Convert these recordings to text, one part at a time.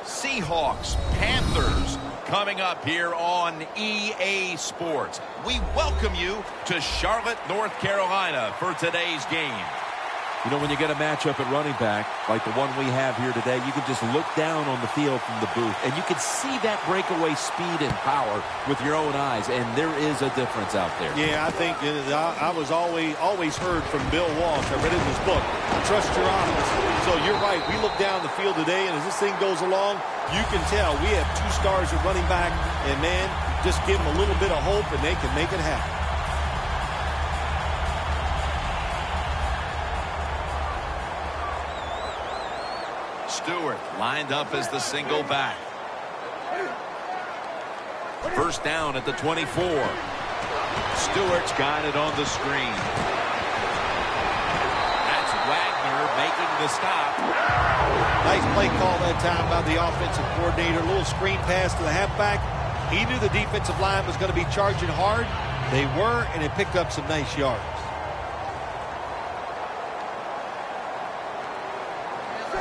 Seahawks, Panthers, coming up here on EA Sports. We welcome you to Charlotte, North Carolina for today's game. You know, when you get a matchup at running back, like the one we have here today, you can just look down on the field from the booth, and you can see that breakaway speed and power with your own eyes, and there is a difference out there. Yeah, I think I was always heard from Bill Walsh. I read it in his book, trust your eyes. So you're right. We look down the field today, and as this thing goes along, you can tell we have 2 stars at running back, and, man, just give them a little bit of hope, and they can make it happen. Stewart lined up as the single back. First down at the 24. Stewart's got it on the screen. That's Wagner making the stop. Nice play call that time by the offensive coordinator. A little screen pass to the halfback. He knew the defensive line was going to be charging hard. They were, and it picked up some nice yards.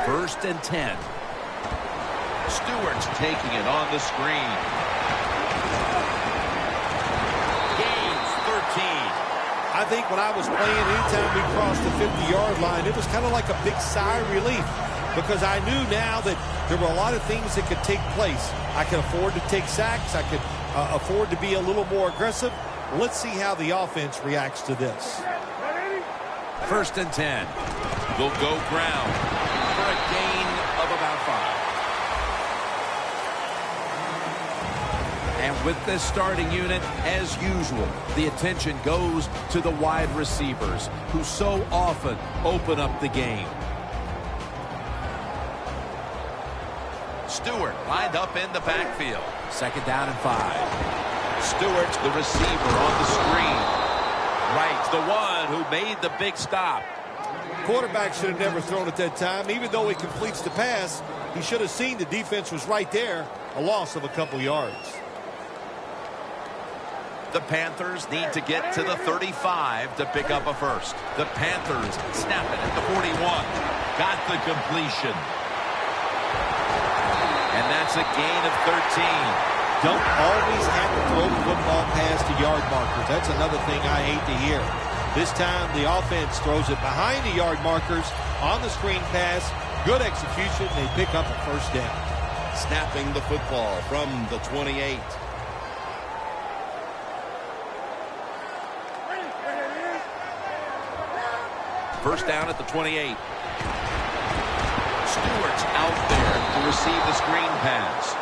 First and 10. Stewart's taking it on the screen. Gains 13. I think when I was playing, anytime we crossed the 50-yard line, it was kind of like a big sigh of relief because I knew now that there were a lot of things that could take place. I could afford to take sacks. I could afford to be a little more aggressive. Let's see how the offense reacts to this. First and 10. They'll go ground for a gain of about 5. And with this starting unit, as usual, the attention goes to the wide receivers who so often open up the game. Stewart lined up in the backfield. Second down and 5. Stewart's the receiver on the screen. Wright's the one who made the big stop. Quarterback should have never thrown at that time. Even though he completes the pass, he should have seen the defense was right there. A loss of a couple yards. The Panthers need to get to the 35 to pick up a first. The Panthers snap it at the 41. Got the completion. And that's a gain of 13. Don't always have to throw the football past the yard markers. That's another thing I hate to hear. This time the offense throws it behind the yard markers on the screen pass. Good execution. They pick up a first down. Snapping the football from the 28. First down at the 28. Stewart's out there to receive the screen pass.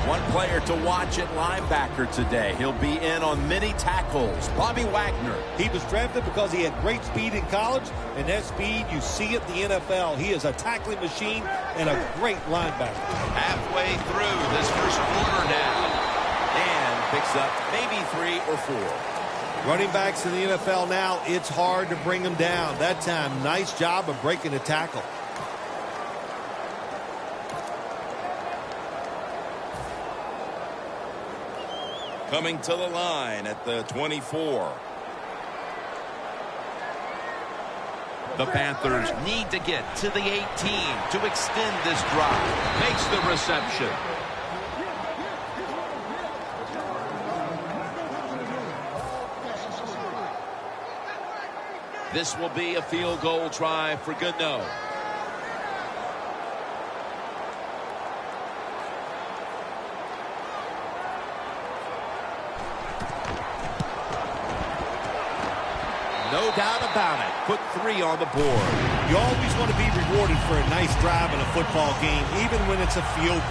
One player to watch at linebacker today. He'll be in on many tackles. Bobby Wagner. He was drafted because he had great speed in college, and that speed you see at the NFL. He is a tackling machine and a great linebacker. Halfway through this first quarter now. And picks up maybe 3 or 4. Running backs in the NFL now, it's hard to bring them down. That time, nice job of breaking the tackle. Coming to the line at the 24. The Panthers need to get to the 18 to extend this drive. Makes the reception. This will be a field goal try for Gano. No doubt about it. Put 3 on the board. You always want to be rewarded for a nice drive in a football game, even when it's a field goal.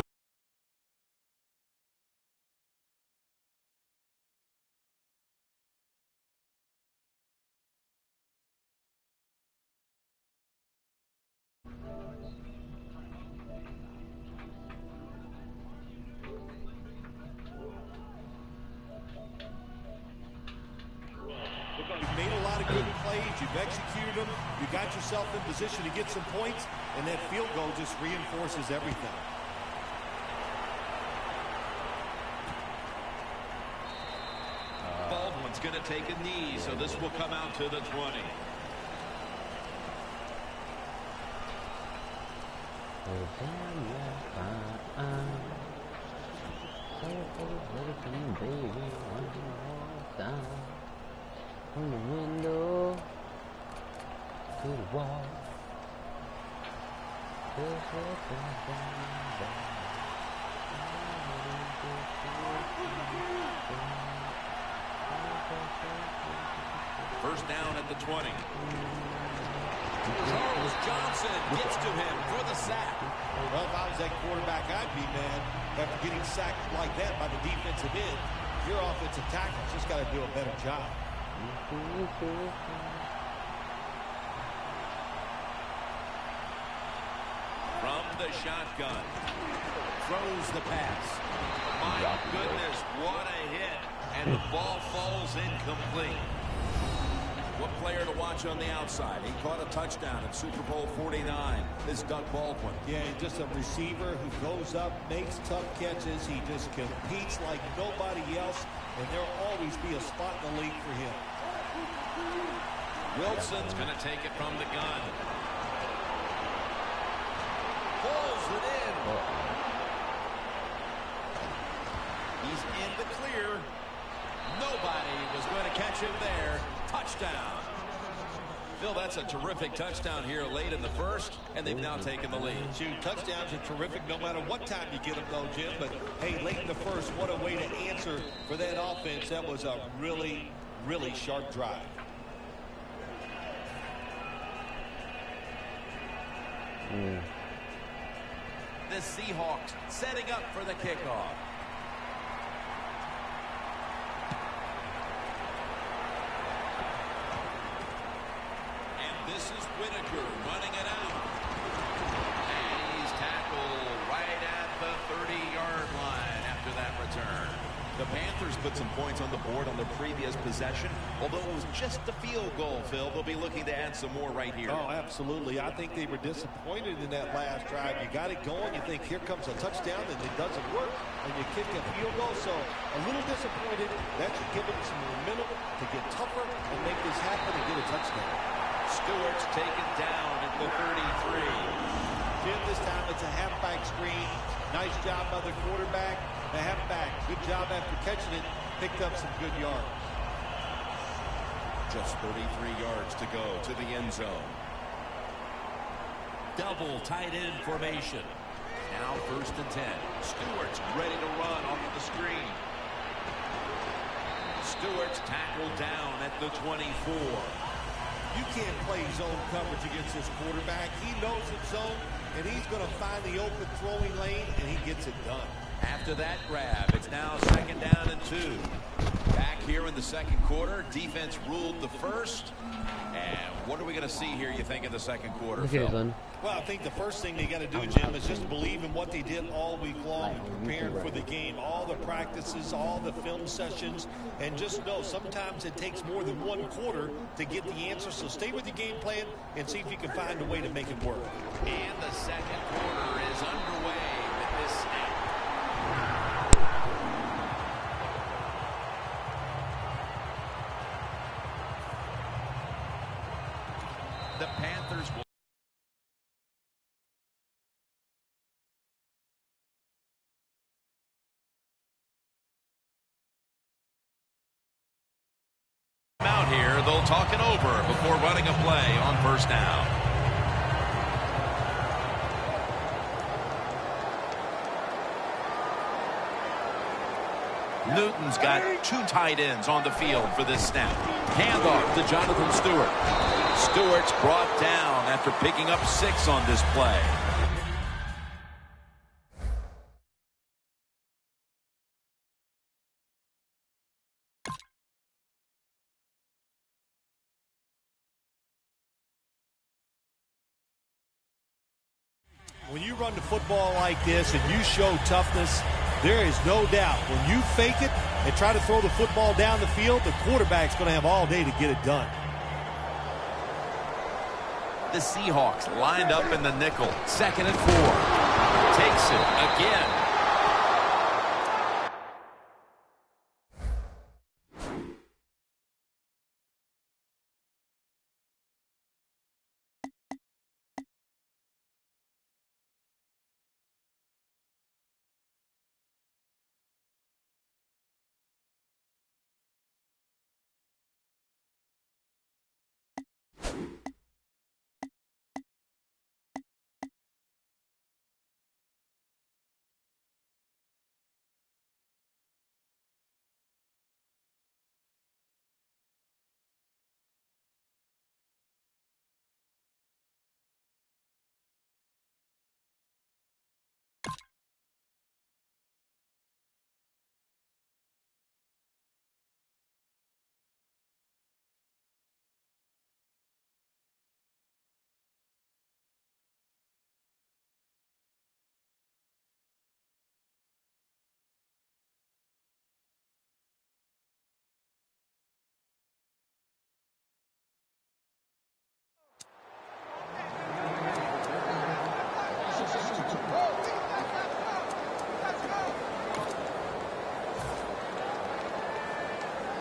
You've made a lot of good plays. You've executed them. You got yourself in position to get some points, and that field goal just reinforces everything. Baldwin's going to take a knee, so this will come out to the 20. From the window to the wall. First down at the 20. Charles Johnson gets to him for the sack. Well, if I was that quarterback, I'd be mad after getting sacked like that by the defensive end. Your offensive tackle's just got to do a better job. From the shotgun. Throws the pass. My goodness, what a hit. And the ball falls incomplete. What player to watch on the outside? He caught a touchdown in Super Bowl 49. This Doug Baldwin. Yeah, he's just a receiver who goes up, makes tough catches. He just competes like nobody else, and there'll always be a spot in the league for him. Wilson's going to take it from the gun. Pulls it in. He's in the clear. Nobody was going to catch him there. Touchdown. Phil, that's a terrific touchdown here late in the first, and they've now taken the lead. Shoot, touchdowns are terrific no matter what time you get them, though, Jim. But, hey, late in the first, what a way to answer for that offense. That was a really, really sharp drive. The Seahawks setting up for the kickoff. This is Whitaker running it out. And he's tackled right at the 30-yard line after that return. The Panthers put some points on the board on their previous possession. Although it was just a field goal, Phil, they'll be looking to add some more right here. Oh, absolutely. I think they were disappointed in that last drive. You got it going. You think here comes a touchdown, and it doesn't work, and you kick a field goal. So a little disappointed. That should give them some momentum to get tougher and make this happen and get a touchdown. Stewart's taken down at the 33. Jim, this time it's a halfback screen. Nice job by the quarterback. The halfback, good job after catching it. Picked up some good yards. Just 33 yards to go to the end zone. Double tight end formation. Now first and 10. Stewart's ready to run off of the screen. Stewart's tackled down at the 24. You can't play zone coverage against this quarterback. He knows it's zone, and he's going to find the open throwing lane, and he gets it done. After that grab, it's now second down and 2. Back here in the second quarter, defense ruled the first. And what are we going to see here, you think, in the second quarter, Phil? Well, I think the first thing they got to do, Jim, is just believe in what they did all week long, preparing for the game, all the practices, all the film sessions, and just know sometimes it takes more than one quarter to get the answer. So stay with the game plan and see if you can find a way to make it work. And the second quarter is underway with this snap. The Panthers will out here. They'll talk it over before running a play on first down. Newton's got 2 tight ends on the field for this snap. Handoff to Jonathan Stewart. Stewart's brought down after picking up 6 on this play. When you run the football like this and you show toughness, there is no doubt when you fake it and try to throw the football down the field, the quarterback's going to have all day to get it done. The Seahawks lined up in the nickel. Second and 4. Takes it again.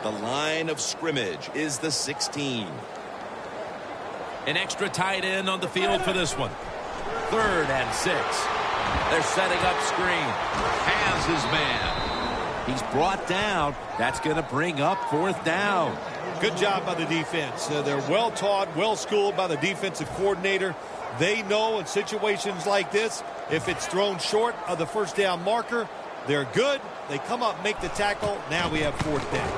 The line of scrimmage is the 16. An extra tight end on the field for this one. 3rd and 6. They're setting up screen. Has his man. He's brought down. That's going to bring up 4th down. Good job by the defense. They're well taught, well schooled by the defensive coordinator. They know in situations like this, if it's thrown short of the 1st down marker, they're good. They come up, make the tackle. Now we have 4th down.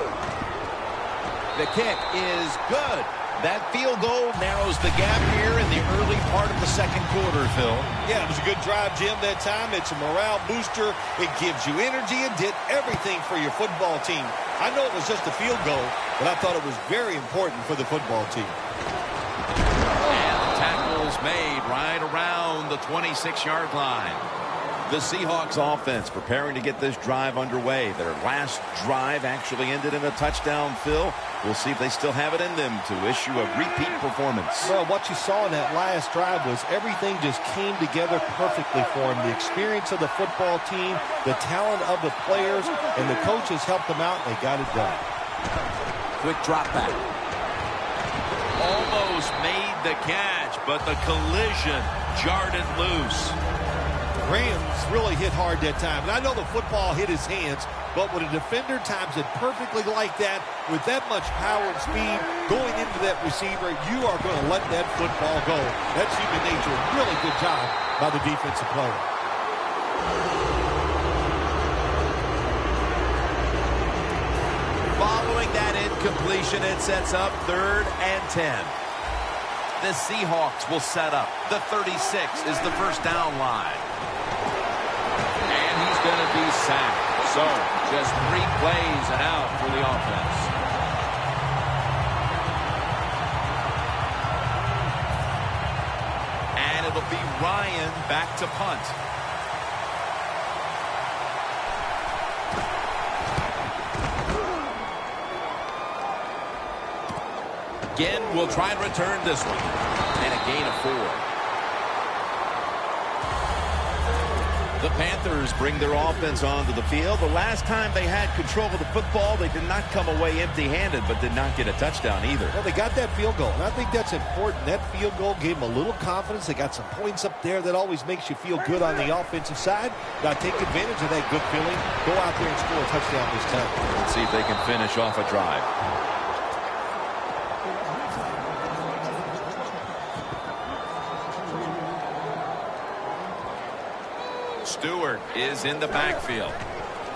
The kick is good. That field goal narrows the gap here in the early part of the 2nd quarter, Phil. Yeah, it was a good drive, Jim, that time. It's a morale booster. It gives you energy. It did everything for your football team. I know it was just a field goal, but I thought it was very important for the football team. And the tackle's made right around the 26-yard line. The Seahawks offense preparing to get this drive underway. Their last drive actually ended in a touchdown, Phil. We'll see if they still have it in them to issue a repeat performance. Well, what you saw in that last drive was everything just came together perfectly for them. The experience of the football team, the talent of the players, and the coaches helped them out, and they got it done. Quick drop back. Almost made the catch, but the collision jarred it loose. Rams really hit hard that time. And I know the football hit his hands, but when a defender times it perfectly like that, with that much power and speed going into that receiver, you are going to let that football go. That's human nature. Really good job by the defensive player. Following that incompletion, it sets up 3rd and 10. The Seahawks will set up. The 36 is the 1st down line. And he's going to be sacked. So, just 3 plays and out for the offense. And it'll be Ryan back to punt. Again, we'll try and return this one. And a gain of 4. The Panthers bring their offense onto the field. The last time they had control of the football, they did not come away empty-handed, but did not get a touchdown either. Well, they got that field goal, and I think that's important. That field goal gave them a little confidence. They got some points up there that always makes you feel good on the offensive side. Got to take advantage of that good feeling. Go out there and score a touchdown this time. Let's see if they can finish off a drive. Stewart is in the backfield.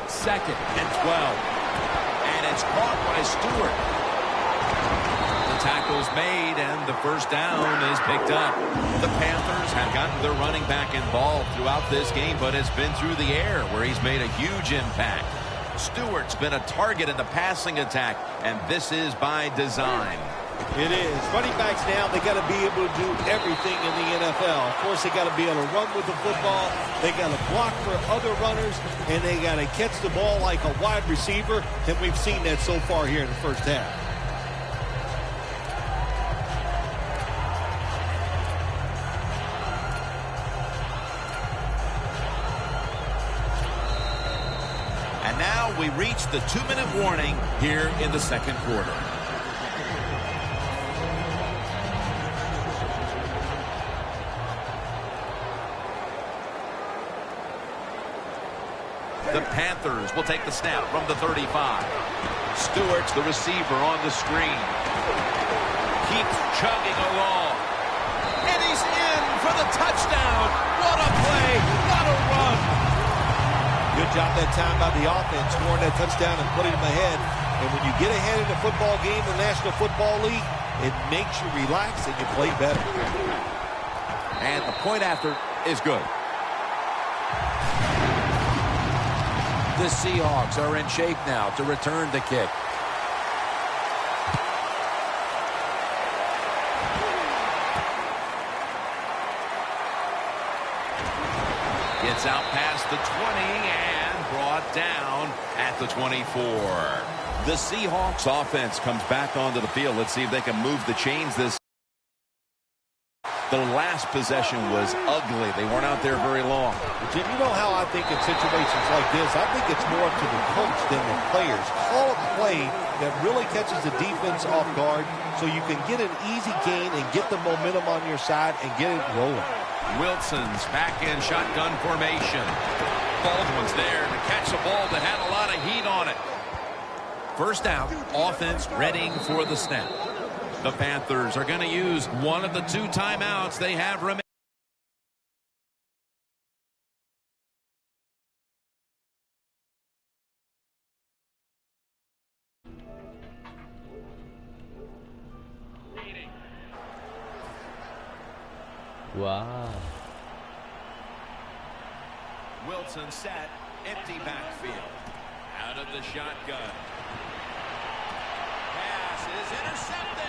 2nd and 12. And it's caught by Stewart. The tackle's made and the 1st down is picked up. The Panthers have gotten their running back involved throughout this game, but it's been through the air where he's made a huge impact. Stewart's been a target in the passing attack, and this is by design. It is. Running backs now, they got to be able to do everything in the NFL. Of course, they got to be able to run with the football. They got to block for other runners, and they got to catch the ball like a wide receiver, and we've seen that so far here in the 1st half. And now we reach the 2-minute warning here in the 2nd quarter. The Panthers will take the snap from the 35. Stewart's the receiver on the screen. Keeps chugging along. And he's in for the touchdown. What a play. What a run. Good job that time by the offense, scoring that touchdown and putting them ahead. And when you get ahead in a football game in the National Football League, it makes you relax and you play better. And the point after is good. The Seahawks are in shape now to return the kick. Gets out past the 20 and brought down at the 24. The Seahawks offense comes back onto the field. Let's see if they can move the chains this. The last possession was ugly. They weren't out there very long. Jim, you know how I think in situations like this, I think it's more up to the coach than the players. Call a play that really catches the defense off guard so you can get an easy gain and get the momentum on your side and get it rolling. Wilson's back in shotgun formation. Baldwin's there to catch a ball that had a lot of heat on it. First out, offense readying for the snap. The Panthers are going to use one of the 2 timeouts they have remaining. Wow. Wilson set, empty backfield. Out of the shotgun. Pass is intercepted.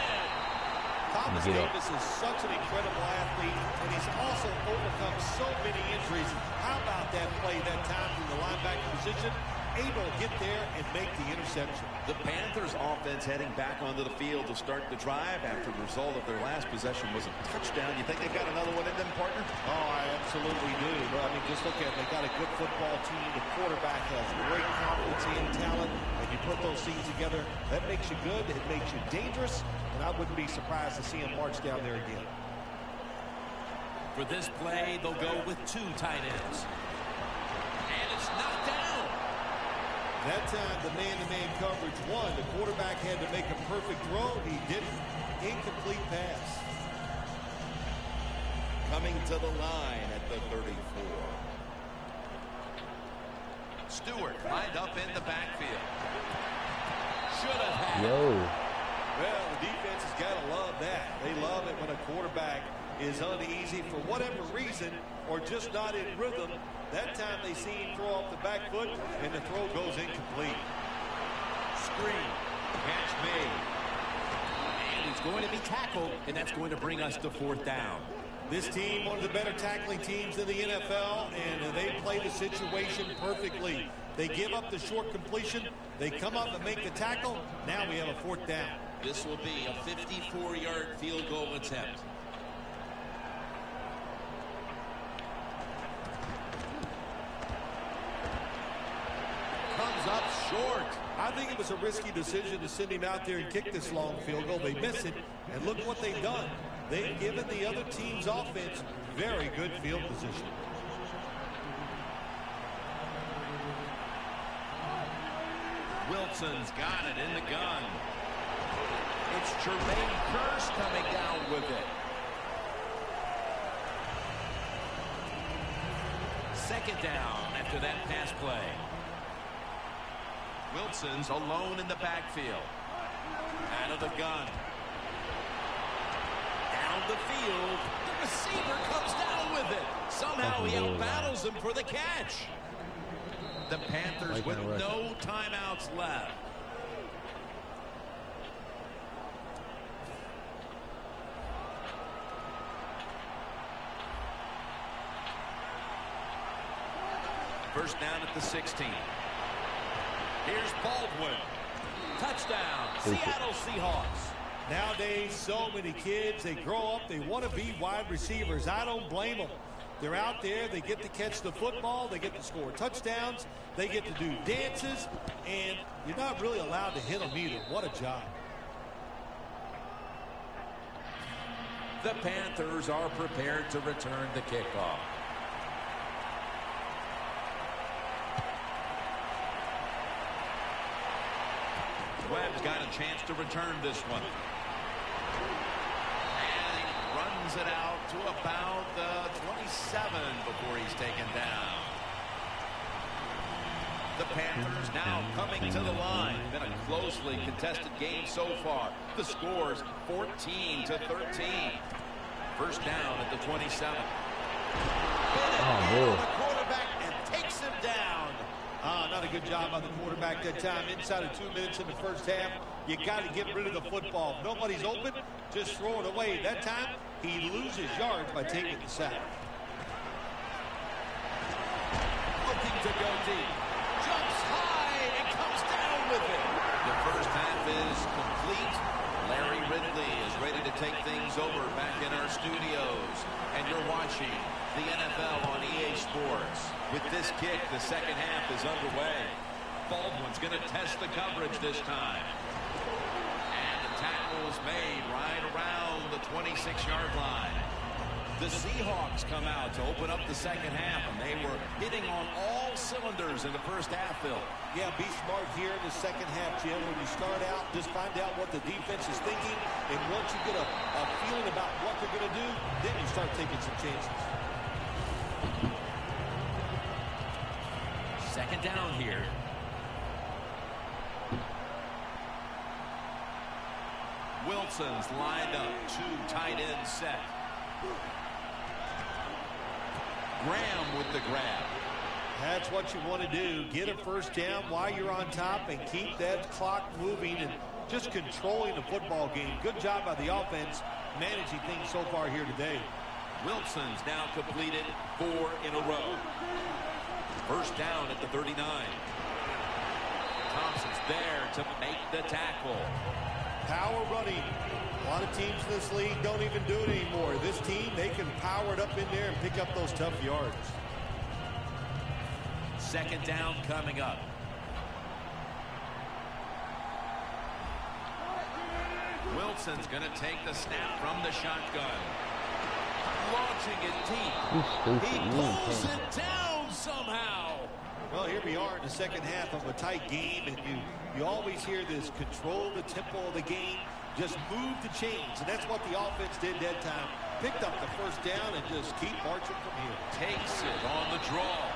Thomas Davis is such an incredible athlete, and he's also overcome so many injuries. How about that play that time from the linebacker position? Able to get there and make the interception. The Panthers offense heading back onto the field to start the drive after the result of their last possession was a touchdown. You think they've got another one in them, partner? Oh, I absolutely do. I mean, just look at it. They got a good football team. The quarterback has great confidence and talent. And you put those things together, that makes you good. It makes you dangerous. And I wouldn't be surprised to see him march down there again. For this play, they'll go with 2 tight ends. And it's knocked down. That time, the man-to-man coverage won. The quarterback had to make a perfect throw. He didn't. Incomplete pass. Coming to the line at the 34. Stewart lined up in the backfield. Should have had it. Well, the defense has got to love that. They love it when a quarterback is uneasy for whatever reason or just not in rhythm. That time they see him throw off the back foot, and the throw goes incomplete. Screen. Catch made. And he's going to be tackled, and that's going to bring us to 4th down. This team, one of the better tackling teams in the NFL, and they play the situation perfectly. They give up the short completion. They come up and make the tackle. Now we have a 4th down. This will be a 54-yard field goal attempt. Comes up short. I think it was a risky decision to send him out there and kick this long field goal. They miss it, and look what they've done. They've given the other team's offense very good field position. Wilson's got it in the gun. It's Jermaine Kearse coming down with it. 2nd down after that pass play. Wilson's alone in the backfield. Out of the gun. Down the field. The receiver comes down with it. Somehow he outbattles him for the catch. The Panthers with no timeouts left. First down at the 16. Here's Baldwin. Touchdown, Seattle Seahawks. Nowadays, so many kids, they grow up, they want to be wide receivers. I don't blame them. They're out there, they get to catch the football, they get to score touchdowns, they get to do dances, and you're not really allowed to hit them either. What a job. The Panthers are prepared to return the kickoff. Webb's got a chance to return this one. And he runs it out to about the 27 before he's taken down. The Panthers now coming to the line. Been a closely contested game so far. The score's 14-13. First down at the 27. The quarterback and takes him down. Not a good job by the quarterback that time. Inside of 2 minutes in the first half, you got to get rid of the football. If nobody's open, just throw it away. That time, he loses yards by taking the sack. Looking to go deep. Jumps high and comes down with it. the first half is complete. Larry Ridley is ready to take things over back in our studios. And you're watching the NFL on EA Sports. With this kick, the second half is underway. Baldwin's going to test the coverage this time. And the tackle is made right around the 26-yard line. The Seahawks come out to open up the second half, and they were hitting on all cylinders in the first half, Phil. Yeah, be smart here in the second half, Jim. When you start out, just find out what the defense is thinking, and once you get a feeling about what they're going to do, then you start taking some chances. Second down here. Wilson's lined up, two tight ends set. Graham with the grab. That's what you want to do. Get a first down while you're on top and keep that clock moving and just controlling the football game. Good job by the offense managing things so far here today. Wilson's now completed 4 in a row. First down at the 39. Thompson's there to make the tackle. Power running. A lot of teams in this league don't even do it anymore. This team, they can power it up in there and pick up those tough yards. Second down coming up. Wilson's going to take the snap from the shotgun. Launching it deep. He pulls it down somehow. Well, here we are in the second half of a tight game, and you always hear this: control the tempo of the game, just move the chains, and that's what the offense did that time. Picked up the first down and just keep marching from here. Takes it on the draw.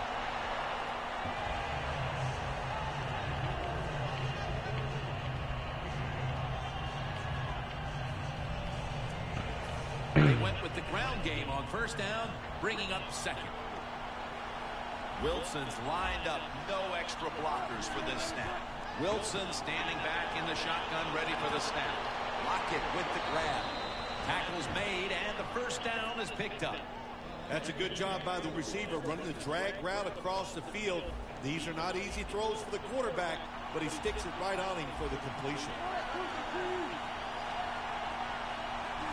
They went with the ground game on first down, bringing up second. Wilson's lined up, no extra blockers for this snap. Wilson standing back in the shotgun, ready for the snap. Lockett with the grab. Tackle's made, and the first down is picked up. That's a good job by the receiver, running the drag route across the field. These are not easy throws for the quarterback, but he sticks it right on him for the completion.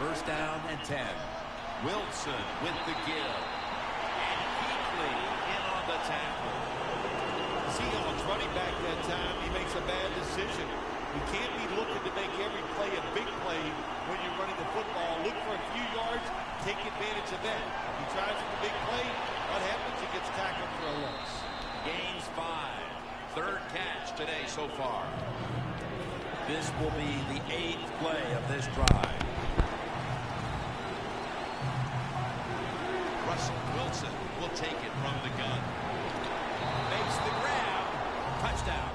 First down and 10. Wilson with the give. And Kuechly in on the tackle. Seahawks running back that time, he makes a bad decision. You can't be looking to make every play a big play when you're running the football. Look for a few yards, take advantage of that. He tries for the big play. What happens? He gets tackled for a loss. Gains 5. Third catch today so far. This will be the 8th play of this drive. Russell Wilson will take it from the gun. Makes the grab. Touchdown.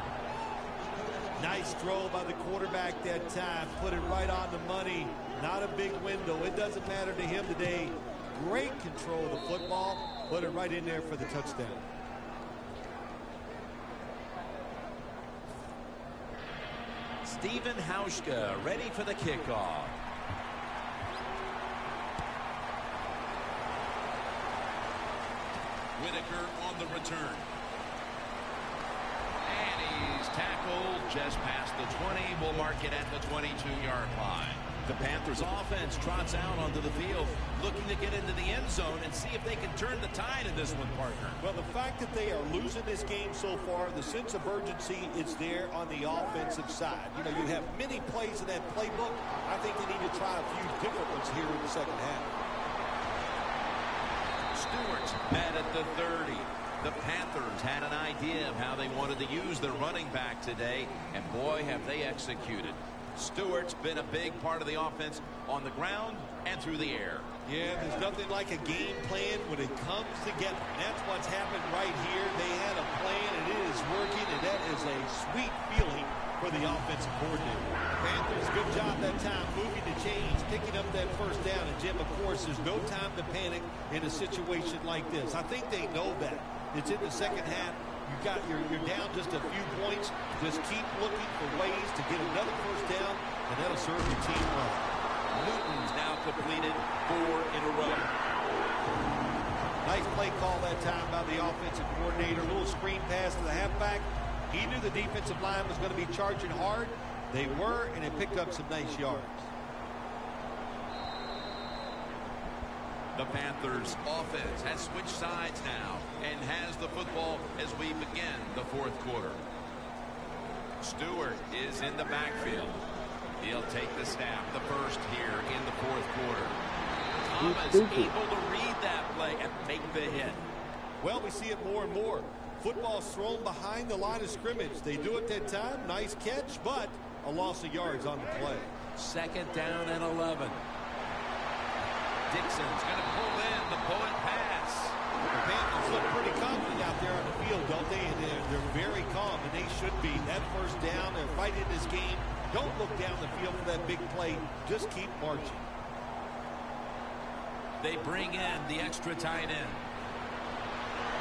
Nice throw by the quarterback that time. Put it right on the money. Not a big window. It doesn't matter to him today. Great control of the football. Put it right in there for the touchdown. Stephen Hauschka ready for the kickoff. Whitaker on the return. And he's tackled just past the 20. We'll mark it at the 22-yard line. The Panthers offense trots out onto the field, looking to get into the end zone and see if they can turn the tide in this one, partner. Well, the fact that they are losing this game so far, the sense of urgency is there on the offensive side. You know, you have many plays in that playbook. I think they need to try a few different ones here in the second half. Stewart's met at the 30. The Panthers had an idea of how they wanted to use their running back today, and boy, have they executed. Stewart's been a big part of the offense on the ground and through the air. Yeah, there's nothing like a game plan when it comes together. That's what's happened right here. They had a plan, and it is working, and that is a sweet feeling for the offensive coordinator. Panthers, good job that time moving the chains, picking up that first down. And, Jim, of course, there's no time to panic in a situation like this. I think they know that. It's in the second half. You're down just a few points. Just keep looking for ways to get another first down, and that'll serve your team well. Newton's now completed 4 in a row. Nice play call that time by the offensive coordinator. A little screen pass to the halfback. He knew the defensive line was going to be charging hard. They were, and it picked up some nice yards. The Panthers offense has switched sides now and has the football as we begin the fourth quarter. Stewart is in the backfield. He'll take the snap, the first here in the fourth quarter. Thomas able to read that play and make the hit. Well, we see it more and more. Football's thrown behind the line of scrimmage. They do it that time. Nice catch, but a loss of yards on the play. Second down and 11. Dixon's going to pull in the bullet pass. The Panthers look pretty confident out there on the field, don't they? And they're very calm, and they should be. That first down, they're fighting this game. Don't look down the field for that big play. Just keep marching. They bring in the extra tight end.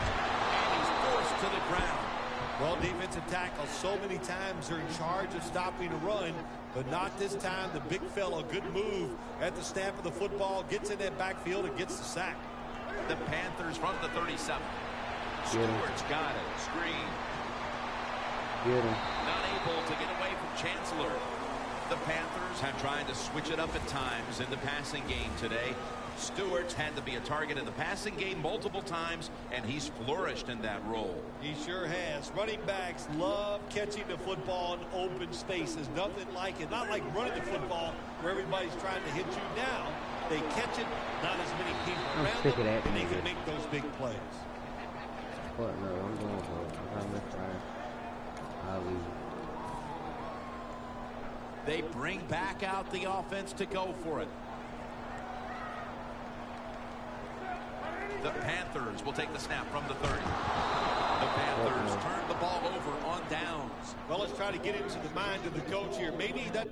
And he's forced to the ground. Well, defensive tackles so many times are in charge of stopping a run, but not this time. The big fella, good move at the snap of the football, gets in that backfield and gets the sack. The Panthers from the 37. Stewart's got it. Screen. Not able to get away from Chancellor. The Panthers have tried to switch it up at times in the passing game today. Stewart's had to be a target in the passing game multiple times, and he's flourished in that role. He sure has. Running backs love catching the football in open spaces. Nothing like it. Not like running the football where everybody's trying to hit you. Now they catch it, not as many people around them, and they can make those big plays. What? No, I'm going for it. I'm going to try. I'll leave. They bring back out the offense to go for it. The Panthers will take the snap from the 30. The Panthers turn the ball over on downs. Well, let's try to get into the mind of the coach here. Maybe that